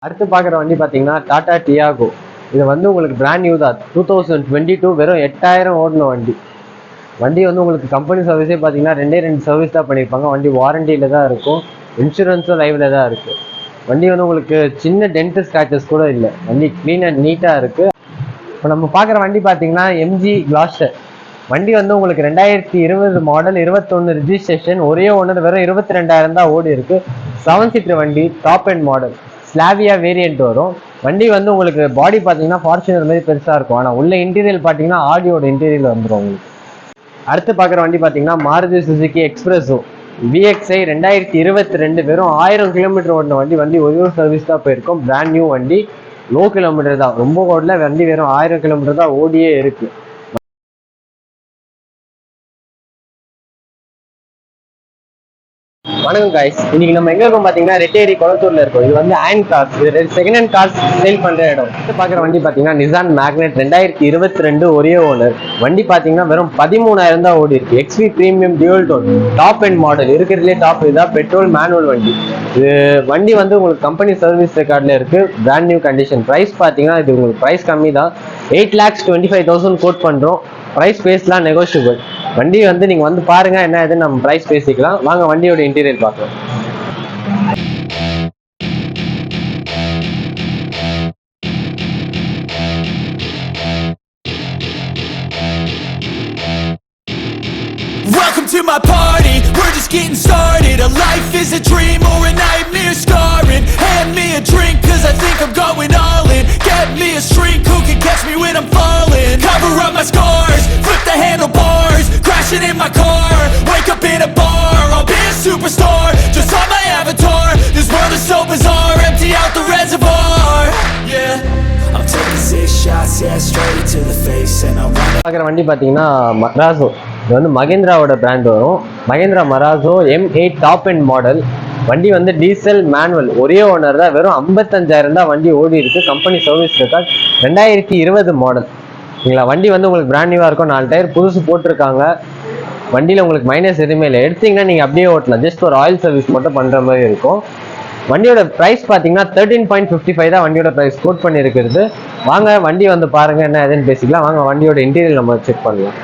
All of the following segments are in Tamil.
அடுத்து பார்க்குற வண்டி பார்த்தீங்கன்னா டாடா டியாகோ. இது வந்து உங்களுக்கு பிராண்ட் நியூ தான். 2022 வெறும் 8000 ஓடின வண்டி. வண்டி வந்து உங்களுக்கு கம்பெனி சர்வீஸே பார்த்தீங்கன்னா 2 சர்வீஸ் தான் பண்ணியிருப்பாங்க. வண்டி வாரண்டியில் தான் இருக்கும். இன்சூரன்ஸும் லைவில் தான் இருக்குது. வண்டி வந்து உங்களுக்கு சின்ன டென்ட் ஸ்க்ராச்சஸ் கூட இல்லை. வண்டி க்ளீன் அண்ட் நீட்டாக இருக்குது. இப்போ நம்ம பார்க்குற வண்டி பார்த்தீங்கன்னா எம்ஜி கிளாஸ்டர். வண்டி வந்து உங்களுக்கு 2020 மாடல், 21 ரிஜிஸ்ட்ரேஷன், ஒரே ஓனர், வெறும் 22,000 தான் ஓடி இருக்கு. 7 சீட்டர் வண்டி, top end model, Slavia variant வரும். வண்டி வந்து உங்களுக்கு பாடி பார்த்தீங்கன்னா ஃபார்ச்சுனர் மாதிரி பெருசாக இருக்கும். ஆனால் உள்ள இன்டீரியல் பார்த்தீங்கன்னா ஆடியோட இன்டீரியல் வந்துடும் உங்களுக்கு. அடுத்து பார்க்குற வண்டி பார்த்தீங்கன்னா மாருதி சுசுகி எக்ஸ்பிரஸோ விஎக்ஸ்ஐ 2022 வெறும் 1000 கிலோமீட்டர் ஓடின வண்டி. வண்டி ஒரு சர்வீஸ் தான் போயிருக்கும். பிராண்ட் நியூ வண்டி, லோ கிலோமீட்டர் தான், ரொம்ப ஓடல. வண்டி வெறும் 1000 கிலோமீட்டர் தான் ஓடியே இருக்கு. வணக்கம் காய்ஸ், இன்னைக்கு நம்ம எங்க இருக்கோம் பாத்தீங்கன்னா ரெட்டேரி கொளத்தூர்ல இருக்கோம். இது வந்து அயன் கார்ஸ், இது செகண்ட் ஹேண்ட் கார்ஸ் சேல் பண்ற இடம். பாக்குற வண்டி பாத்தீங்கன்னா நிசான் மேக்னெட் 2022 ஒரே ஓனர். வண்டி பாத்தீங்கன்னா வெறும் 13,000 தான் ஓடி இருக்கு. XUV premium dual tone, top end model, இருக்கிறதுலே டாப். இதுதான் பெட்ரோல் மேனுவல் வண்டி. இது வண்டி வந்து உங்களுக்கு கம்பெனி சர்வீஸ் ரெக்கார்ட்ல இருக்கு. Brand new condition. பிரைஸ் பாத்தீங்கன்னா இது உங்களுக்கு பிரைஸ் கம்மி தான். 8,25,000 கோட் பண்றோம். பிரைஸ் பேசலாம், நெகோஷியபிள். வண்டி வந்து நீங்க வந்து பாருங்க, என்ன எதுன்னு நம்ம பிரைஸ் பேசிக்கலாம். வாங்க வண்டியோட இன்டீரியர் பார்க்கலாம். Welcome to my party, we're just getting started. A life is a dream or a nightmare scarring. Hand me a drink cause I think I'm going all in. Get me a shrink who can catch me when I'm falling. Cover up my scars, flip the handlebars, crashing in my car, wake up in a bar. I'll be a superstar, just on my avatar. This world is so bizarre, empty out the reservoir. Yeah, I'm taking 6 shots, yeah, straight to the face. And I'm running. பார்க்குற வண்டி பார்த்தீங்கன்னா மராசோ. இது வந்து மகேந்திராவோட பிராண்ட் வரும். Mahindra Marazzo M8 top end model. வண்டி வந்து டீசல் மேனுவல், ஒரே ஓனர் தான். வெறும் 55,000 தான் வண்டி ஓடி இருக்கு. Company service record, 2020 model. சரிங்களா? வண்டி வந்து உங்களுக்கு பிராண்ட் நியூவாக இருக்கும். 4 டயர் புதுசு போட்டிருக்காங்க. வண்டியில் உங்களுக்கு மைனஸ் எதுவுமே இல்லை. எடுத்தீங்கன்னா நீங்கள் அப்படியே ஓட்டலாம். ஜஸ்ட் ஒரு ஆயில் சர்வீஸ் மட்டும் பண்ணுற மாதிரி இருக்கும். வண்டியோட ப்ரைஸ் பார்த்தீங்கன்னா 13.55 தான் வண்டியோட ப்ரைஸ் கோட் பண்ணியிருக்கிறது. வாங்க வண்டி வந்து பாருங்கள், என்ன எதுன்னு பேசிக்கலாம். வாங்க வண்டியோட இன்டீரியர் நம்ம செக் பண்ணலாம்.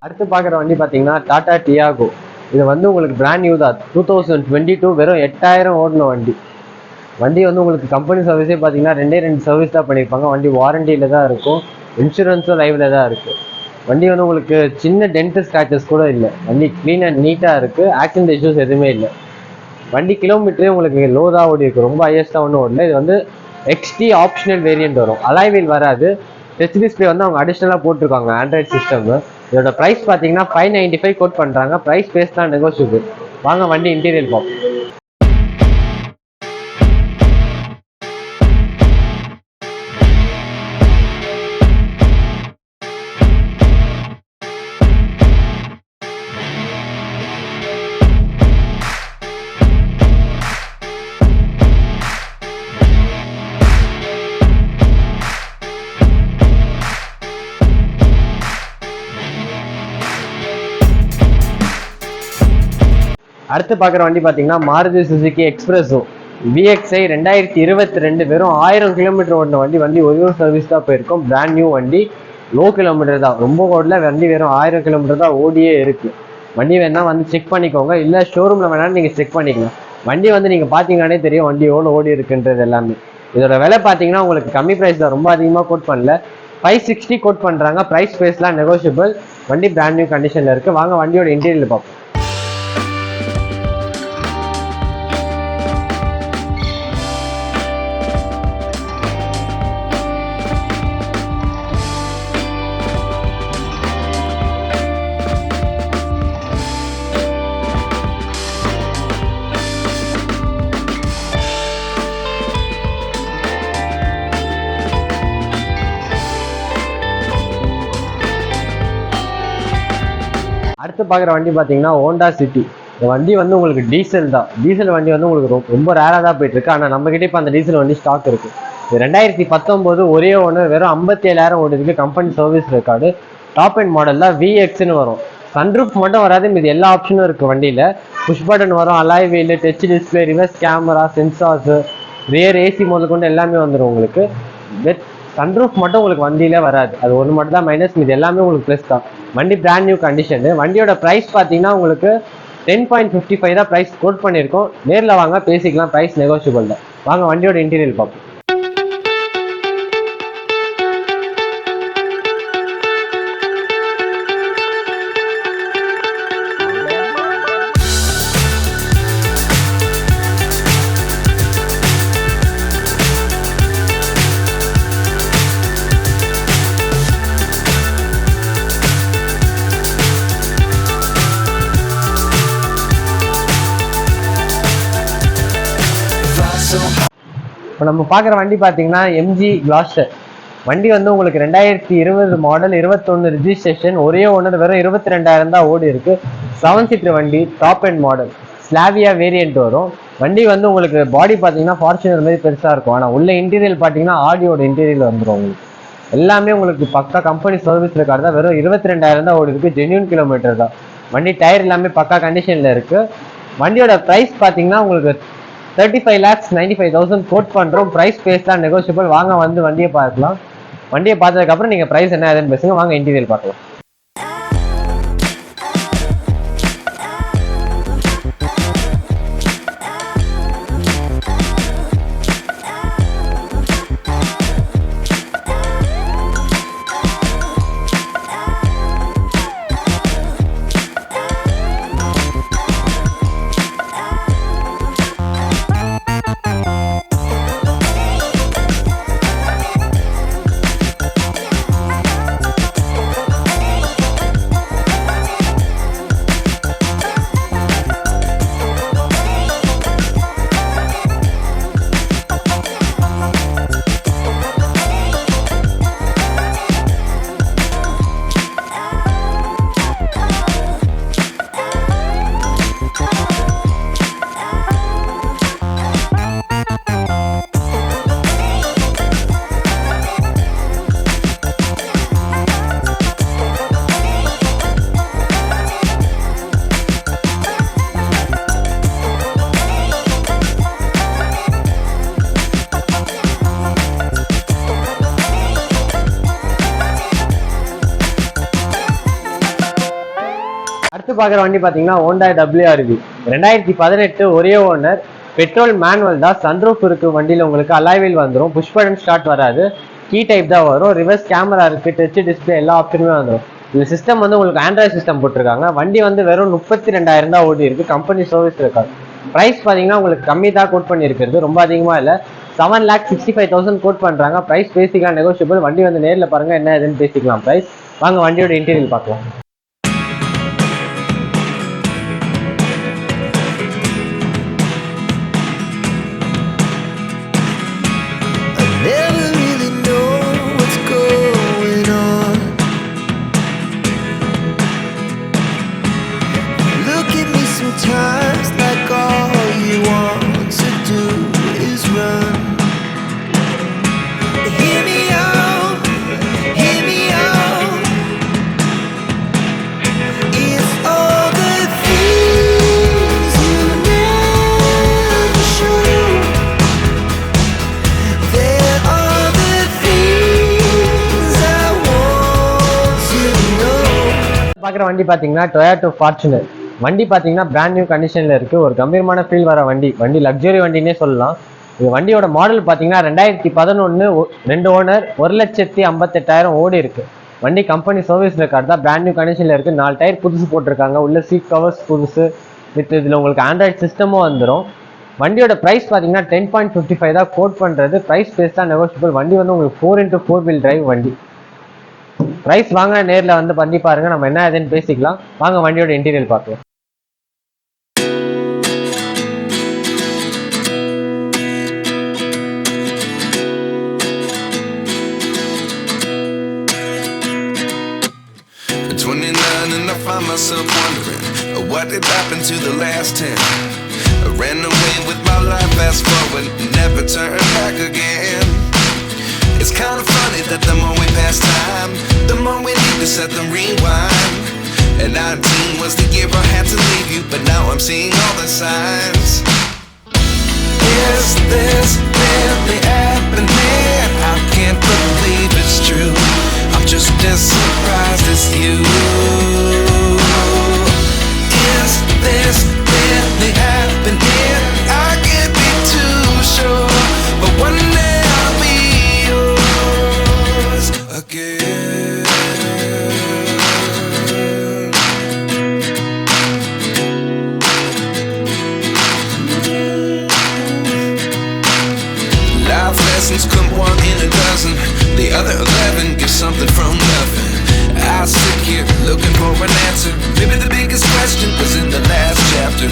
அடுத்து பார்க்குற வண்டி பார்த்தீங்கன்னா டாடா டியாகோ. இது வந்து உங்களுக்கு பிராண்ட் நியூ தான். 2022 வெறும் 8000 ஓடின வண்டி. வண்டி வந்து உங்களுக்கு கம்பெனி சர்வீஸே பார்த்தீங்கன்னா 2 சர்வீஸ் தான் பண்ணியிருப்பாங்க. வண்டி வாரண்டியில் தான் இருக்கும். இன்சூரன்ஸும் லைவில் தான் இருக்குது. வண்டி வந்து உங்களுக்கு சின்ன டென்ட் ஸ்க்ராச்சஸ் கூட இல்லை. வண்டி க்ளீன் அண்ட் நீட்டாக இருக்குது. ஆக்சிடென்ட் இஷ்யூஸ் எதுவுமே இல்லை. வண்டி கிலோமீட்டரே உங்களுக்கு லோ தான் ஓடி இருக்குது. ரொம்ப ஹையஸ்ட்டாக ஒன்றும் ஓடல. இது வந்து XT ஆப்ஷனல் வேரியன்ட் வரும். அலாய் வீல் வராது. டச் டிஸ்பிளே வந்து அவங்க அடிஷ்னலாக போட்டிருக்காங்க ஆண்ட்ராய்ட் சிஸ்டம். இதோட ப்ரைஸ் பார்த்தீங்கன்னா 595 கோட் பண்ணுறாங்க. ப்ரைஸ் பேஸ் தான் நெகோஷியபிள். வாங்க வண்டி இன்டீரியர் பார்ப்போம். அடுத்து பார்க்குற வண்டி பார்த்தீங்கன்னா மாருதி சுசுகி எக்ஸ்பிரஸோ விஎக்ஸ்ஐ 2022 வெறும் 1000 கிலோமீட்டர் ஓடின வண்டி. வண்டி ஒரு சர்வீஸ் தான் போயிருக்கும். பிராண்ட் நியூ வண்டி, லோ கிலோமீட்டர் தான், ரொம்ப ஓடல. வண்டி வெறும் 1000 கிலோமீட்டர் தான் ஓடியே இருக்கு. வண்டி வேணா வந்து செக் பண்ணிக்கோங்க, இல்லை ஷோரூமில் வேணாலும் நீங்கள் செக் பண்ணிக்கலாம். வண்டி வந்து நீங்கள் பார்த்தீங்கன்னாலே தெரியும் வண்டி எவ்வளோ ஓடி இருக்குன்றது எல்லாமே. இதோட விலை பார்த்தீங்கன்னா உங்களுக்கு கம்மி ப்ரைஸ் தான், ரொம்ப அதிகமாக கோட் பண்ணல. 560 கோட் பண்றாங்க. பிரைஸ் பேஸ்லாம் நெகோஷியபிள். வண்டி பிராண்ட் நியூ கண்டிஷன்ல இருக்கு. வாங்க வண்டியோட இன்டீரியர் பார்ப்போம். அடுத்து பார்க்குற வண்டி பார்த்தீங்கன்னா ஹோண்டா சிட்டி. இந்த வண்டி வந்து உங்களுக்கு டீசல் தான். டீசல் வண்டி வந்து உங்களுக்கு ரொம்ப ரேராக தான் போயிட்டு இருக்கு. ஆனால் நம்ம கிட்டே இப்போ அந்த டீசல் வண்டி ஸ்டாக் இருக்கு. இது 2019 ஒரே ஓனர், வெறும் 57,000 ஓடி இருக்கு. Company service record. Top end model தான், VXன்னு வரும். சன்ரூஃப் மட்டும் வராது, மீது எல்லா ஆப்ஷனும் இருக்கு வண்டியில. புஷ் பட்டன் வரும், alloy wheel, touch display, reverse camera, sensors, rear AC முதல் கொண்டு எல்லாமே வந்துடும் உங்களுக்கு. சன்ரூஃப் மட்டும் உங்களுக்கு வண்டியில வராது, அது ஒன்று மட்டும் தான் மைனஸ், மீது எல்லாமே உங்களுக்கு ப்ளஸ் தான். வண்டி பிராண்ட் நியூ கண்டிஷனு. வண்டியோட ப்ரைஸ் பார்த்தீங்கன்னா உங்களுக்கு 10.55 தான் ப்ரைஸ் கோட் பண்ணியிருக்கோம். நேரில் வாங்க பேசிக்கலாம், ப்ரைஸ் நெகோஷியபிள் தான். வாங்க வண்டியோட இன்டீரியர் பார்ப்போம். இப்போ நம்ம பார்க்குற வண்டி பார்த்தீங்கன்னா MG கிளாஸ்டர். வண்டி வந்து உங்களுக்கு 2020 மாடல், 21 ரிஜிஸ்ட்ரேஷன், ஒரே ஓனர், வெறும் 22,000 தான் ஓடி இருக்கு. 7 சீட்டர் வண்டி, top end model, Slavia variant வரும். வண்டி வந்து உங்களுக்கு பாடி பார்த்தீங்கன்னா ஃபார்ச்சுனர் மாதிரி பெருசாக இருக்கும். ஆனால் உள்ள இன்டீரியர் பார்த்தீங்கன்னா ஆடியோட இன்டீரியர் வந்துடும் உங்களுக்கு. எல்லாமே உங்களுக்கு பக்கா கம்பெனி சர்வீஸ் ரெக்கார்டு தான். வெறும் 22,000 தான் ஓடி இருக்கு. ஜென்யூன் கிலோமீட்டர் தான். வண்டி டயர் எல்லாமே பக்கா கண்டிஷனில் இருக்கு. வண்டியோட ப்ரைஸ் பார்த்தீங்கன்னா உங்களுக்கு 35,95,000 கோட் பண்ணுறோம். ப்ரைஸ் பேஸ் தான் நெகோஷியபிள். வாங்க வந்து வண்டியை பார்க்கலாம். வண்டியை பார்த்ததுக்கப்புறம் நீங்கள் ப்ரைஸ் என்ன ஏதுன்னு பேசுங்க. வாங்க இன்டீரியர் பார்க்கலாம். அடுத்து பார்க்குற வண்டி பார்த்தீங்கன்னா ஹோண்டா WRV 2018 ஒரே ஓனர், பெட்ரோல் மேனுவல் தான். சன்ரூஃப் இருக்கு வண்டியில், உங்களுக்கு அலாய்வில் வந்துடும். புஷ் பட்டன் ஸ்டார்ட் வராது, கீ டைப் தான் வரும். ரிவர்ஸ் கேமரா இருக்கு, டச் டிஸ்பிளே, எல்லா ஆப்ஷனுமே வந்துடும். இந்த சிஸ்டம் வந்து உங்களுக்கு ஆண்ட்ராய்ட் சிஸ்டம் போட்டிருக்காங்க. வண்டி வந்து வெறும் 32,000 தான் ஓடி இருக்கு. கம்பெனி சர்வீஸ் இருக்காது. ப்ரைஸ் பார்த்தீங்கன்னா உங்களுக்கு கம்மி தான் கோட் பண்ணியிருக்கிறது, ரொம்ப அதிகமாக இல்லை. 7,65,000 கோட் பண்ணுறாங்க. ப்ரைஸ் பேசிக்கலாம், நெகோஷியபிள். வண்டி வந்து நேரில் பாருங்க, என்ன எதுன்னு பேசிக்கலாம் ப்ரைஸ். வாங்க வண்டியோட இன்டீரியர் பார்க்கலாம். பார்க்குற வண்டி பார்த்தீங்கன்னா டொயோட்டோ ஃபார்ச்சுனர். வண்டி பார்த்தீங்கன்னா பிராண்ட் நியூ கண்டிஷனில் இருக்குது. ஒரு கம்பீரமான ஃபீல் வர வண்டி. வண்டி லக்ஸுரி வண்டினே சொல்லலாம். இது வண்டியோட மாடல் பார்த்தீங்கன்னா 2011, 2 ஓனர், 1,58,000 ஓடி இருக்கு. வண்டி கம்பெனி சர்வீஸ் ரெக்கார்ட் தான், பிராண்ட் நியூ கண்டிஷனில் இருக்குது. 4 டயர் புதுசு போட்டிருக்காங்க. உள்ள சீட் கவர்ஸ் புதுசு, வித் இதில் உங்களுக்கு ஆண்ட்ராய்ட் சிஸ்டமும் வந்துடும். வண்டியோட ப்ரைஸ் பார்த்தீங்கன்னா 10.55 தான் கோட் பண்ணுறது. ப்ரைஸ் பேஸ் தான் நெகோஷியபிள். வண்டி வந்து உங்களுக்கு 4x4 வீல் டிரைவ் வண்டி. ப்ரைஸ் வாங்க, நேரில் வந்து வண்டி பாருங்க, நம்ம என்ன ஏதுன்னு பேசிக்கலாம். வாங்க வண்டியோட இன்டீரியல் பார்க்கலாம். And I find myself wondering what did happen to the last 10. I ran away with my life, fast forward, never turn back again. It's kind of funny that the more we pass time, the more we need to set the rewind. And 19 was the year I had to leave you, but now I'm seeing all the signs. Is this really happening? I can't believe it's true. I'm just as surprised as you. Is this really happening? I can't be too sure, but one day I'll be yours again. Life lessons come one in a dozen. The other 11 give something from nothing. I sit here looking for an answer. Maybe the biggest question was in the last chapter.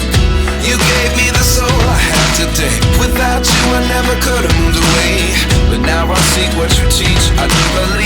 You gave me the soul I have today. Without you I never could have moved away. But now I see what you teach. I do believe